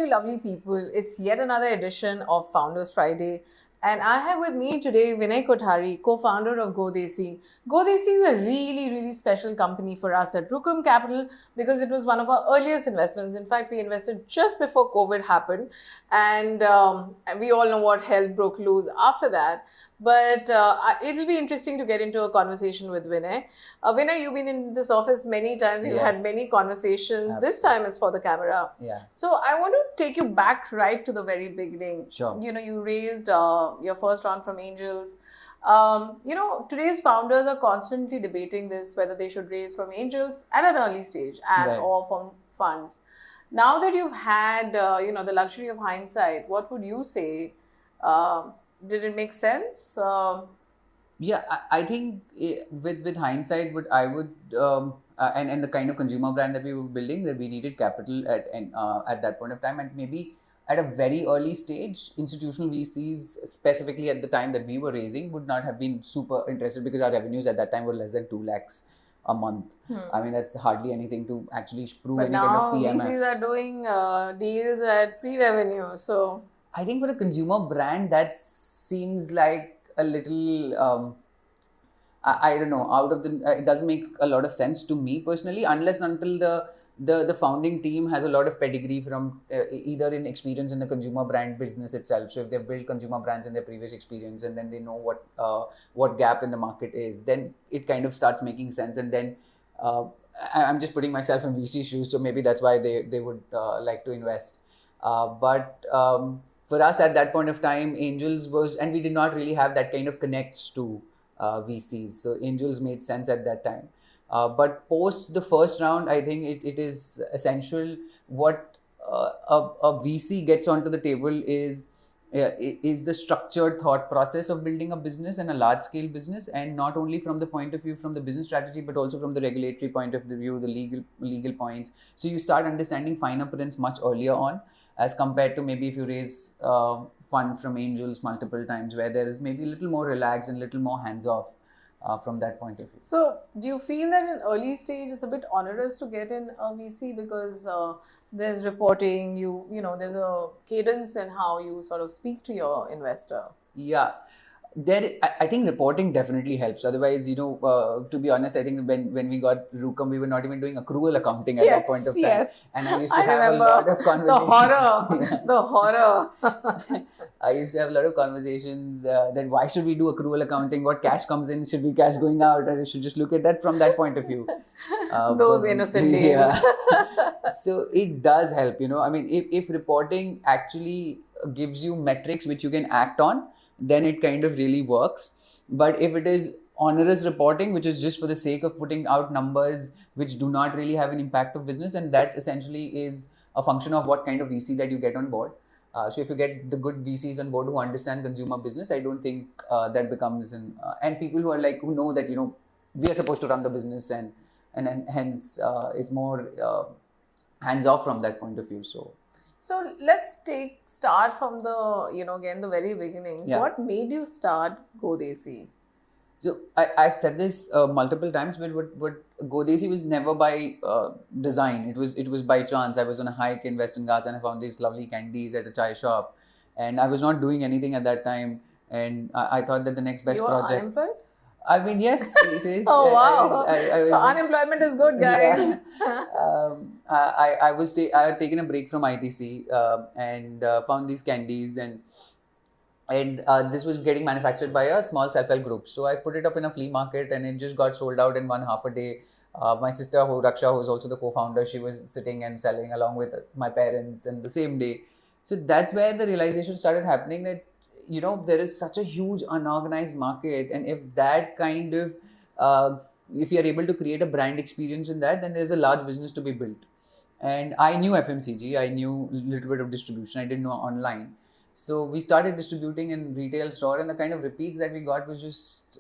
lovely people. It's yet another edition of Founders Friday. And I have with me today Vinay Kothari, co-founder of GO Desi. GO Desi is a really, really special company for us at Rukam Capital because it was one of our earliest investments. In fact, we invested just before COVID happened. And we all know what hell broke loose after that. But it'll be interesting to get into a conversation with Vinay. Vinay, you've been in this office many times. You've had many conversations. Absolutely. This time it's for the camera. Yeah. So I want to take you back right to the very beginning. Sure. You raised your first round from angels. Today's founders are constantly debating this, whether they should raise from angels at an early stage or from funds. Now that you've had, the luxury of hindsight, what would you say? Did it make sense? I think with hindsight, and the kind of consumer brand that we were building, that we needed capital at that point of time, and maybe at a very early stage, institutional VCs, specifically at the time that we were raising, would not have been super interested because our revenues at that time were less than 2 lakhs a month. I mean, that's hardly anything to actually prove any kind of PMF. Now VCs are doing deals at pre-revenue. So I think for a consumer brand, that seems like a little, I don't know, it doesn't make a lot of sense to me personally, unless until the founding team has a lot of pedigree from either in experience in the consumer brand business itself. So if they've built consumer brands in their previous experience and then they know what gap in the market is, then it kind of starts making sense. And then I'm just putting myself in VC shoes, so maybe that's why they would like to invest. But for us at that point of time, angels and we did not really have that kind of connects to VCs. So angels made sense at that time. But post the first round, I think it is essential what a VC gets onto the table is the structured thought process of building a business and a large scale business, and not only from the point of view from the business strategy, but also from the regulatory point of view, the legal points. So you start understanding finer prints much earlier on, as compared to maybe if you raise fund from angels multiple times, where there is maybe a little more relaxed and a little more hands-off from that point of view. So do you feel that in early stage it's a bit onerous to get in a VC because there's reporting, there's a cadence in how you sort of speak to your investor? Yeah. I think reporting definitely helps. Otherwise, to be honest, I think when we got Rukam, we were not even doing accrual accounting at that point of time. Yes. And I used to have a lot of conversations. The horror. I used to have a lot of conversations that why should we do accrual accounting? What cash comes in? Should be cash going out? Or I should just look at that from that point of view. Those innocent days. Yeah. So it does help, I mean, if reporting actually gives you metrics which you can act on, then it kind of really works. But if it is onerous reporting, which is just for the sake of putting out numbers which do not really have an impact of business, and that essentially is a function of what kind of VC that you get on board. So if you get the good VCs on board who understand consumer business, I don't think that becomes and people who know that we are supposed to run the business and hence it's more hands off from that point of view. So let's start from the very beginning. Yeah. What made you start GO Desi? So I've said this multiple times, but what GO Desi was never by design. It was by chance. I was on a hike in Western Ghats and I found these lovely candies at a chai shop, and I was not doing anything at that time. And I thought that the next best project. You were unemployed? I mean, yes, it is. Oh wow! So unemployment is good, guys. Yeah. I had taken a break from ITC and found these candies, and this was getting manufactured by a small self-help group. So I put it up in a flea market, and it just got sold out in 1.5 day. My sister, Raksha, who is also the co-founder, she was sitting and selling along with my parents, and the same day. So that's where the realization started happening that there is such a huge unorganized market, and if that kind of if you are able to create a brand experience in that, then there's a large business to be built. And I knew FMCG, I knew a little bit of distribution, I didn't know online. So we started distributing in retail store, and the kind of repeats that we got was just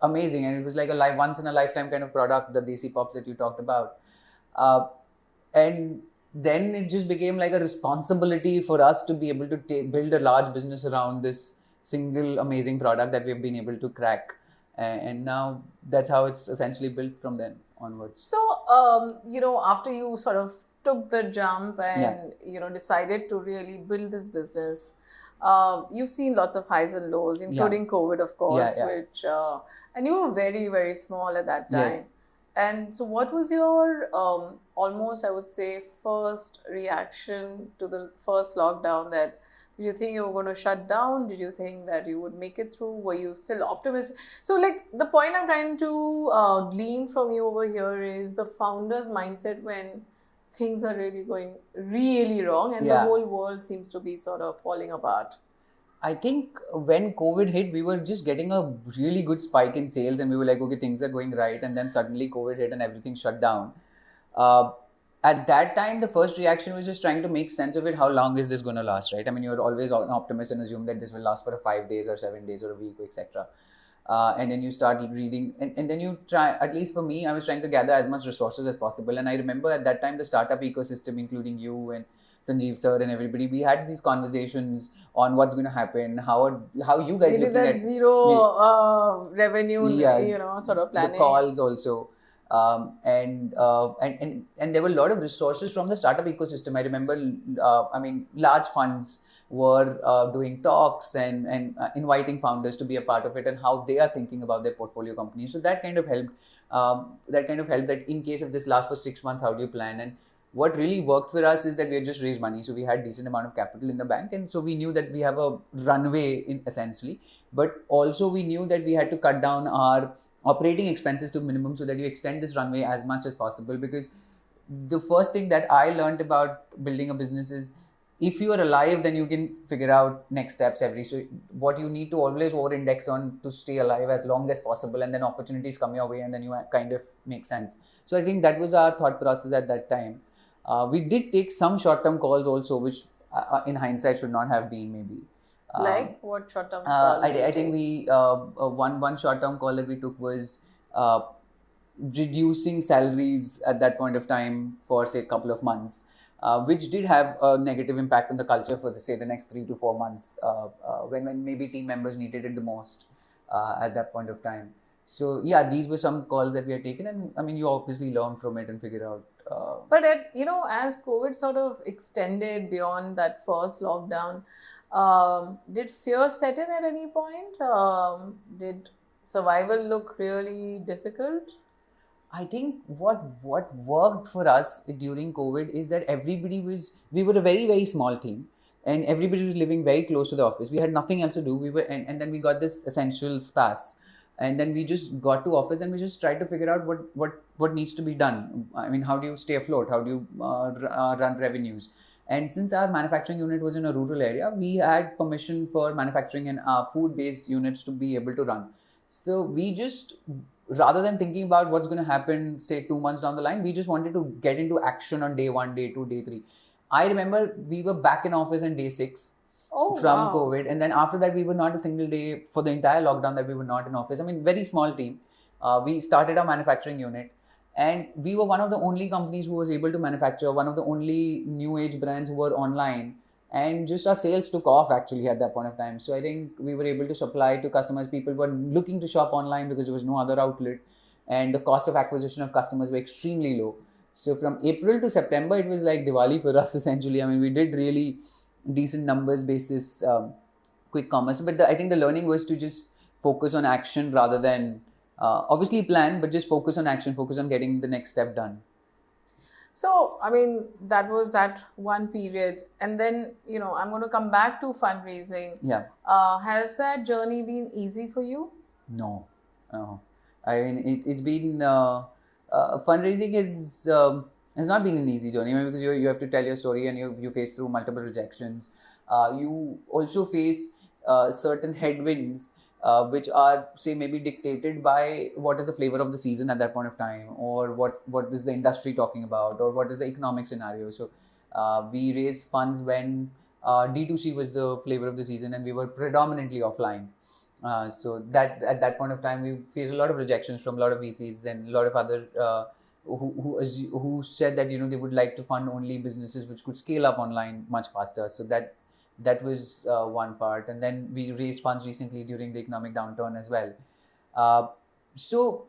amazing. And it was like a once in a lifetime kind of product, the Desi Pops that you talked about. And then it just became like a responsibility for us to be able to build a large business around this single amazing product that we've been able to crack. And now that's how it's essentially built from then onwards. So, after you sort of took the jump and decided to really build this business. You've seen lots of highs and lows, including COVID, of course, which and you were very, very small at that time. Yes. And so, what was your almost, I would say, first reaction to the first lockdown? That did you think you were going to shut down? Did you think that you would make it through? Were you still optimistic? So, like, the point I'm trying to glean from you over here is the founder's mindset when things are really going really wrong and the whole world seems to be sort of falling apart. I think when COVID hit, we were just getting a really good spike in sales and we were like, okay, things are going right. And then suddenly COVID hit and everything shut down. At that time, the first reaction was just trying to make sense of it. How long is this going to last, right? I mean, you're always an optimist and assume that this will last for 5 days or 7 days or a week, etc. And then you start reading and then you try, at least for me, I was trying to gather as much resources as possible. And I remember at that time, the startup ecosystem, including you and Sanjeev sir and everybody, we had these conversations on what's going to happen, how you guys looking at zero revenue, sort of planning. The calls also. And there were a lot of resources from the startup ecosystem. I remember, large funds were doing talks and inviting founders to be a part of it and how they are thinking about their portfolio companies. So that kind of helped. That in case if this lasts for 6 months, how do you plan? And what really worked for us is that we had just raised money. So we had decent amount of capital in the bank. And so we knew that we have a runway in essentially, but also we knew that we had to cut down our operating expenses to minimum so that you extend this runway as much as possible. Because the first thing that I learned about building a business is if you are alive, then you can figure out next steps so what you need to always over index on to stay alive as long as possible, and then opportunities come your way and then you kind of make sense. So I think that was our thought process at that time. We did take some short-term calls also, which in hindsight should not have been maybe. Like what short-term call? I think we one short-term call that we took was reducing salaries at that point of time for say a couple of months, which did have a negative impact on the culture for say the next 3 to 4 months when maybe team members needed it the most at that point of time. So yeah, these were some calls that we had taken, and I mean you obviously learn from it and figure out. But as COVID sort of extended beyond that first lockdown, did fear set in at any point? Did survival look really difficult? I think what worked for us during COVID is that we were a very, very small team and everybody was living very close to the office. We had nothing else to do. And then we got this essentials pass. And then we just got to office and we just tried to figure out what needs to be done. I mean, how do you stay afloat? How do you run revenues? And since our manufacturing unit was in a rural area, we had permission for manufacturing and food-based units to be able to run. So we just, rather than thinking about what's going to happen, say 2 months down the line, we just wanted to get into action on day 1, day 2, day 3. I remember we were back in office on day 6. From COVID, and then after that we were not a single day for the entire lockdown that we were not in office. I mean, very small team. We started our manufacturing unit and we were one of the only companies who was able to manufacture, one of the only new age brands who were online, and just our sales took off actually at that point of time. So I think we were able to supply to customers. People were looking to shop online because there was no other outlet and the cost of acquisition of customers were extremely low. So from April to September, it was like Diwali for us essentially. I mean, we did really decent numbers basis quick commerce, but I think the learning was to just focus on action rather than obviously plan, but just focus on action, focus on getting the next step done. So I mean that was that one period, and then I'm going to come back to fundraising. Has that journey been easy for you? No. I mean it's been fundraising has not been an easy journey, because you have to tell your story and you face through multiple rejections. You also face certain headwinds which are say maybe dictated by what is the flavor of the season at that point of time, or what is the industry talking about, or what is the economic scenario. So we raised funds when D2C was the flavor of the season and we were predominantly offline. So that at that point of time we faced a lot of rejections from a lot of VCs and a lot of other who said that they would like to fund only businesses which could scale up online much faster. So that was one part. And then we raised funds recently during the economic downturn as well. So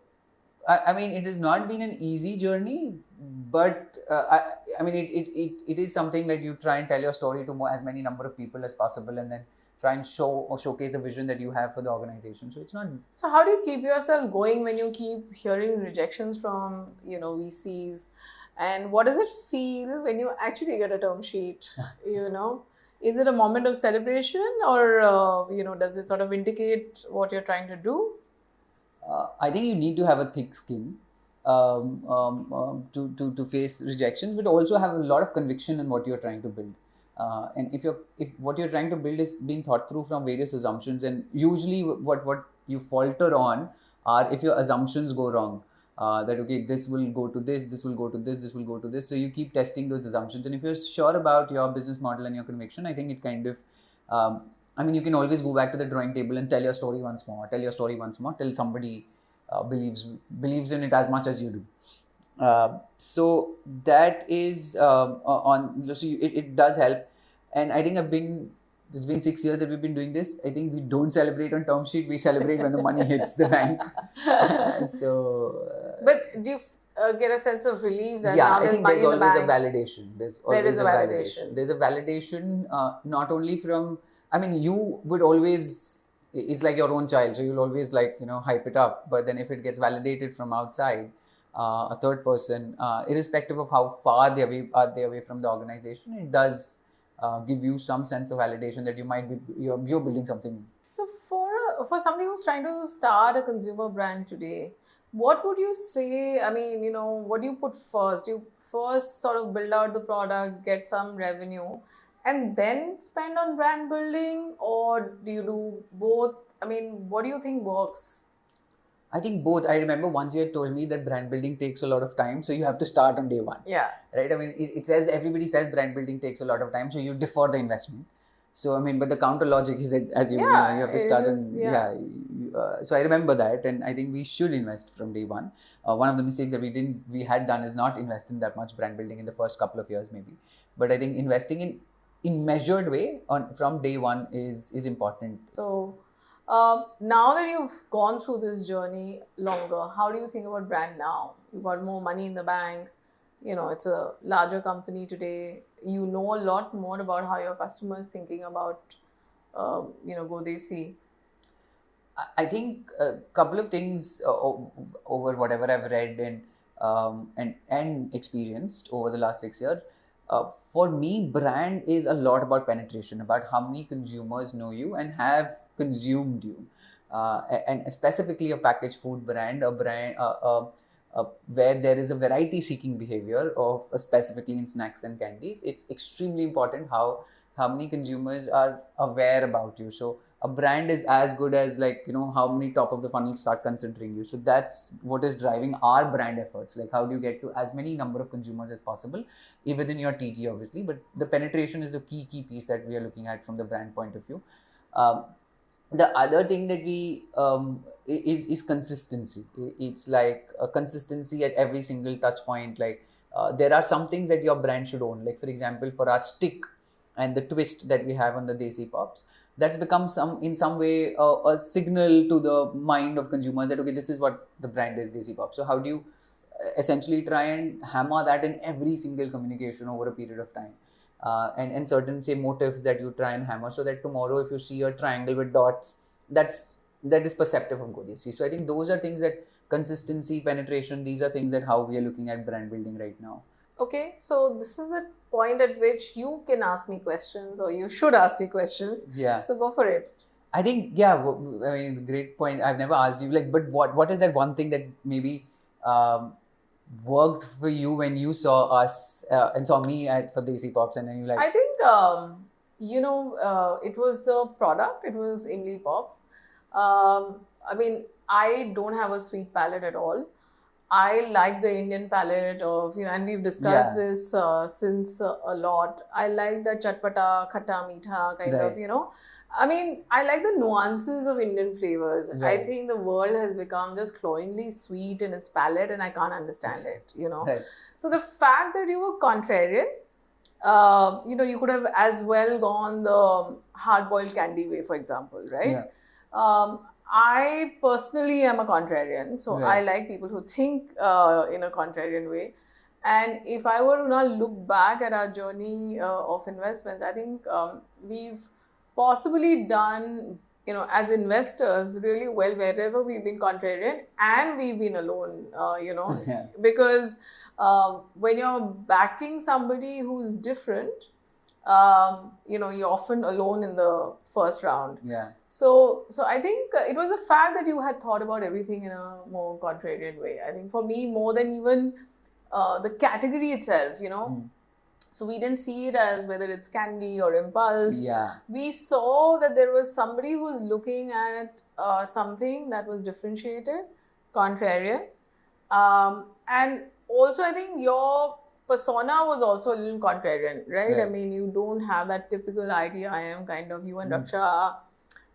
I mean, it has not been an easy journey, but I mean, it is something that you try and tell your story to as many number of people as possible, and then try and show or showcase the vision that you have for the organization. So it's not. So how do you keep yourself going when you keep hearing rejections from, VCs? And what does it feel when you actually get a term sheet? Is it a moment of celebration, or does it sort of indicate what you're trying to do? I think you need to have a thick skin to face rejections, but also have a lot of conviction in what you're trying to build. And if what you're trying to build is being thought through from various assumptions, and usually what you falter on are if your assumptions go wrong. That okay, this will go to this will go to this will go to this. So you keep testing those assumptions, and if you're sure about your business model and your conviction, I think it kind of I mean, you can always go back to the drawing table and tell your story once more, till somebody believes in it as much as you do. So that is it does help. And I think it's been 6 years that we've been doing this. I think we don't celebrate on term sheet, we celebrate when the money hits the bank. But do you get a sense of relief that yeah, now I there's think money there's in the always bank? a validation. There's always a validation. There's a validation, not only from, I mean, you would always, it's like your own child, so you'll always hype it up. But then if it gets validated from outside, a third person, irrespective of how far they are away from the organization, it does give you some sense of validation that you're building something. So for somebody who's trying to start a consumer brand today, what would you say? I mean, what do you put first? Do you first sort of build out the product, get some revenue, and then spend on brand building, or do you do both? I mean, what do you think works? I think both. I remember once you had told me that brand building takes a lot of time, so you have to start on day one. Yeah. Right? I mean, everybody says brand building takes a lot of time, so you defer the investment. So, I mean, but the counter logic is that you have to start so I remember that, and I think we should invest from day one. One of the mistakes that we had done is not invest in that much brand building in the first couple of years, maybe. But I think investing in measured way from day one is important. So, now that you've gone through this journey longer, how do you think about brand now? You've got more money in the bank. It's a larger company today. You know a lot more about how your customer is thinking about, Go Desi. I think a couple of things over whatever I've read and experienced over the last 6 years. For me, brand is a lot about penetration, about how many consumers know you and have consumed you, and specifically a packaged food brand, a brand where there is a variety-seeking behavior of specifically in snacks and candies. It's extremely important how many consumers are aware about you. So a brand is as good as how many top of the funnel start considering you. So that's what is driving our brand efforts. Like, how do you get to as many number of consumers as possible, even within your TG, obviously. But the penetration is the key piece that we are looking at from the brand point of view. The other thing that we is consistency. It's like a consistency at every single touch point. There are some things that your brand should own. Like, for example, for our stick and the twist that we have on the Desi Pops, that's become in some way a signal to the mind of consumers that okay, this is what the brand is, Desi Pop. So how do you essentially try and hammer that in every single communication over a period of time, and certain motifs that you try and hammer, so that tomorrow if you see a triangle with dots, that is perceptive of Go Desi. So I think those are things that consistency, penetration, these are things that how we are looking at brand building right now. Okay, so this is the point at which you can ask me questions, or you should ask me questions. Yeah. So go for it. I think, I mean, great point. I've never asked you, but what is that one thing that maybe worked for you when you saw us and saw me for Desi Pops, and then you I think, it was the product. It was Imli Pop. I mean, I don't have a sweet palate at all. I like the Indian palate of, and we've discussed this since a lot. I like the chatpata, khatta, meetha kind of, I mean, I like the nuances of Indian flavors. Right. I think the world has become just cloyingly sweet in its palate, and I can't understand it, Right. So the fact that you were contrarian, you could have as well gone the hard-boiled candy way, for example, right? Yeah. I personally am a contrarian, so Right. I like people who think in a contrarian way. And if I were to now look back at our journey of investments, I think we've possibly done, as investors, really well wherever we've been contrarian and we've been alone, Yeah. because when you're backing somebody who's different, you're often alone in the first round. Yeah. So I think it was the fact that you had thought about everything in a more contrarian way. I think for me, more than even the category itself, So we didn't see it as whether it's candy or impulse. Yeah. We saw that there was somebody who was looking at something that was differentiated, contrarian. And also, I think your persona was also a little contrarian, right? I Right. mean, you don't have that typical ITIM kind of. You and Raksha,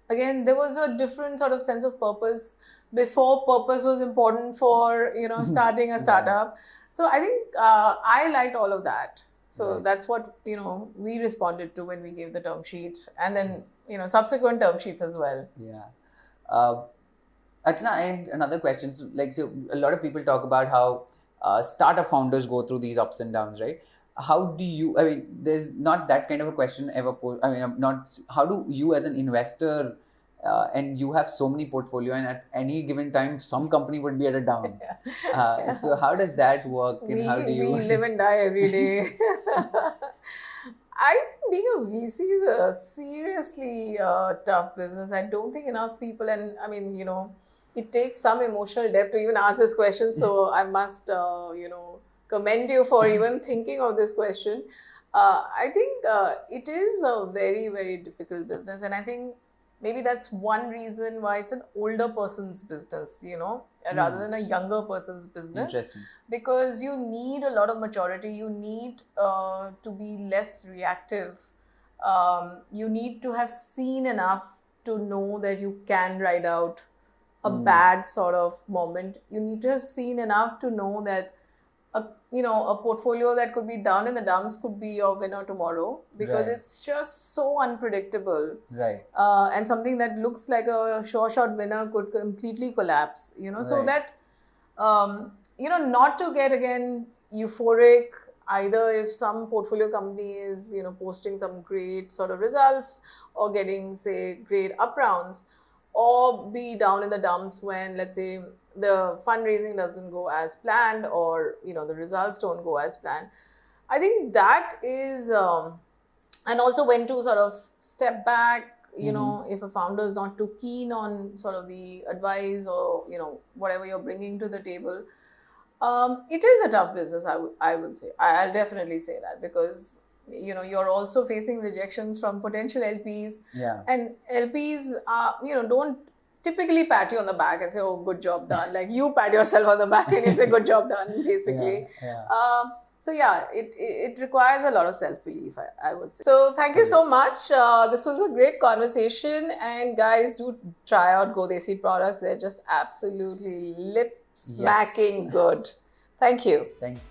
again, there was a different sort of sense of purpose. Before, purpose was important for starting a startup. So I think I liked all of that. So Right. that's what we responded to when we gave the term sheet, and then subsequent term sheets as well. Yeah. Archana, I had another question. So a lot of people talk about how startup founders go through these ups and downs, right? How do you, I mean, there's not that kind of a question ever posed. I mean, not, how do you as an investor, and you have so many portfolio, and at any given time, some company would be at a down. So how does that work, and how do you? We live and die every day. I think being a VC is a seriously tough business. I don't think enough people, and I mean, it takes some emotional depth to even ask this question. So I must, commend you for even thinking of this question. I think it is a very, very difficult business, and I think maybe that's one reason why it's an older person's business, rather than a younger person's business. Interesting. Because you need a lot of maturity. You need to be less reactive. You need to have seen enough to know that you can ride out a bad sort of moment. You need to have seen enough to know that a portfolio that could be down in the dumps could be your winner tomorrow, because Right. it's just so unpredictable. Right. And something that looks like a sure shot winner could completely collapse, so Right. that not to get again euphoric either if some portfolio company is posting some great sort of results or getting, say, great up rounds, or be down in the dumps when, let's say, the fundraising doesn't go as planned, or the results don't go as planned. I think that is and also when to sort of step back, if a founder is not too keen on sort of the advice or whatever you're bringing to the table. It is a tough business, I would say. I'll definitely say that, because you're also facing rejections from potential LPs. Yeah. And LPs don't typically pat you on the back and say, oh, good job done. Like, you pat yourself on the back and you say, good job done, basically. Yeah. So yeah, it requires a lot of self-belief, I would say. So thank you so much. This was a great conversation, and guys, do try out Go Desi products. They're just absolutely lip smacking good. Thank you. Thank you.